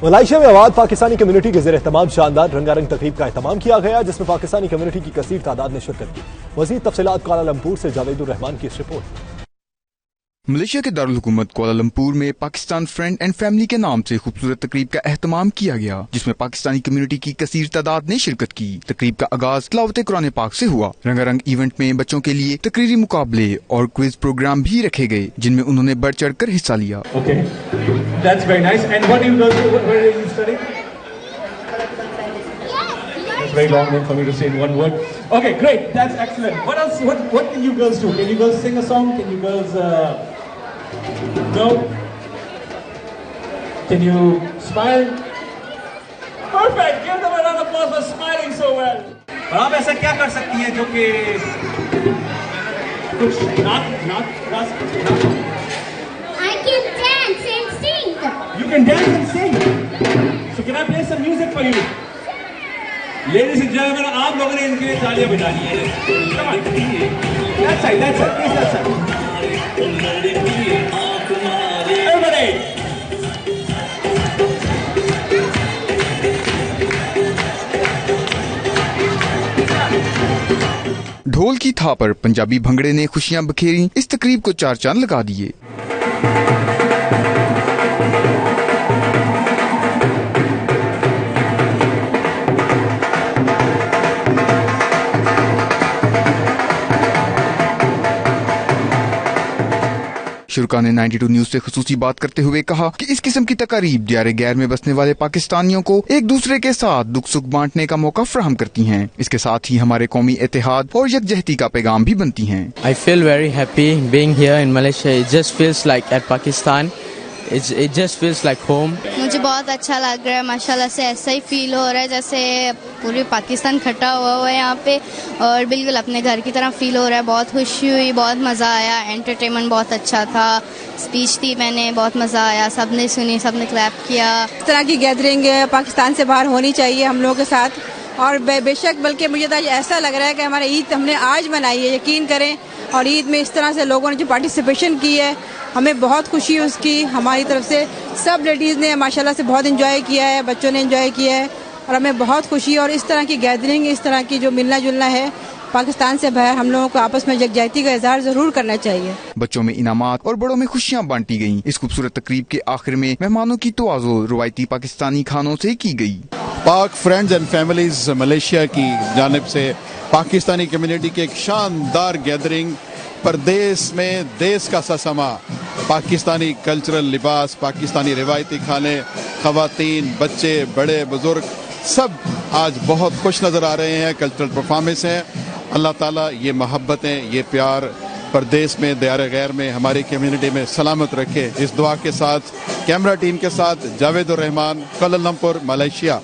मलाइशिया में आबाद पाकिस्तानी कम्युनिटी के ज़ेर एहतमाम शानदार रंगारंग तकरीब का एहतमाम किया गया, जिसमें पाकिस्तानी कम्युनिटी की कसीर तादाद ने शिरकत की। मज़ीद तफसीलात कुआलालंपुर से जावेदुर रहमान की इस रिपोर्ट। मलेशिया के दारुल हुकूमत कुआलालंपुर में पाकिस्तान फ्रेंड एंड फैमिली के नाम से खूबसूरत तकरीब का एहतमाम किया गया, जिसमें पाकिस्तानी कम्युनिटी की कसीर तादाद ने शिरकत की। तकरीब का आगाज तिलावत कुरान पाक से हुआ। रंगारंग इवेंट में बच्चों के लिए तकरीरी मुकाबले और क्विज प्रोग्राम भी रखे गए, जिनमें उन्होंने बढ़ चढ़ कर हिस्सा लिया। That's very nice. And what do you girls do? Where are you studying? That's very long name for me to say in one word. Okay, great. That's excellent. What else? What can you girls do? Can you girls sing a song? Can you girls no? Can you smile? Perfect. Give them a round of applause for smiling so well. और आप ऐसा क्या कर सकती हैं जो कि कुछ not I can dance and sing. You can dance and sing. So can I play some music for you? Ladies and gentlemen, आप लोगों ने इनके लिए तालियां बजानी है. Come on. That's right. Please, that's right. Everybody. ढोल की थाप पर पंजाबी भंगड़े ने खुशियां बखेरी। इस तकरीब को चार चांद लगा दिए। शुरा ने 92 न्यूज से खुसूसी बात करते हुए कहा कि इस किस्म की तकारीब दियारे गैर में बसने वाले पाकिस्तानियों को एक दूसरे के साथ दुख सुख बांटने का मौका फराहम करती हैं। इसके साथ ही हमारे कौमी इत्तेहाद और यकजहती का पैगाम भी बनती हैं। I feel very happy being here in Malaysia. It just feels like at Pakistan. It just feels like home. मुझे बहुत अच्छा लग रहा है, माशाल्लाह से ऐसा ही फील हो रहा है जैसे पूरे पाकिस्तान इकट्ठा हुआ है यहाँ पे, और बिल्कुल अपने घर की तरह फील हो रहा है। बहुत खुशी हुई, बहुत मज़ा आया, एंटरटेनमेंट बहुत अच्छा था, स्पीच थी मैंने, बहुत मज़ा आया, सबने सुनी, सबने क्लैप किया। इस तरह की गैदरिंग पाकिस्तान से बाहर होनी चाहिए हम लोगों के साथ, और बेशक बल्कि मुझे तो ऐसा लग रहा है कि हमारे ईद हमने आज मनाई है, यकीन करें, और ईद में इस तरह से लोगों ने जो पार्टिसिपेशन की है हमें बहुत खुशी है उसकी। हमारी तरफ से सब लेडीज़ ने माशाल्लाह से बहुत एंजॉय किया है, बच्चों ने एंजॉय किया है, और हमें बहुत खुशी है। और इस तरह की गैदरिंग, इस तरह की जो मिलना जुलना है पाकिस्तान से बाहर, हम लोगों को आपस में यकजहती का इजहार जरूर करना चाहिए। बच्चों में इनामात और बड़ों में खुशियां बांटी गईं। इस खूबसूरत तकरीब के आखिर में मेहमानों की तवाज़ो रवायती पाकिस्तानी खानों से की गई। पाक फ्रेंड्स एंड फैमिलीज मलेशिया की जानिब से पाकिस्तानी कम्युनिटी की एक शानदार गैदरिंग, परदेश में देश का ससमा, पाकिस्तानी कल्चरल लिबास, पाकिस्तानी रिवायती खाने, खवातीन, बच्चे, बड़े बुजुर्ग सब आज बहुत खुश नज़र आ रहे हैं। कल्चरल परफॉर्मेंस है। अल्लाह ताला ये मोहब्बतें, ये प्यार परदेश में, दियारे गैर में, हमारी कम्युनिटी में सलामत रखे। इस दुआ के साथ कैमरा टीम के साथ जावेदुर रहमान, कुआलालंपुर, मलेशिया।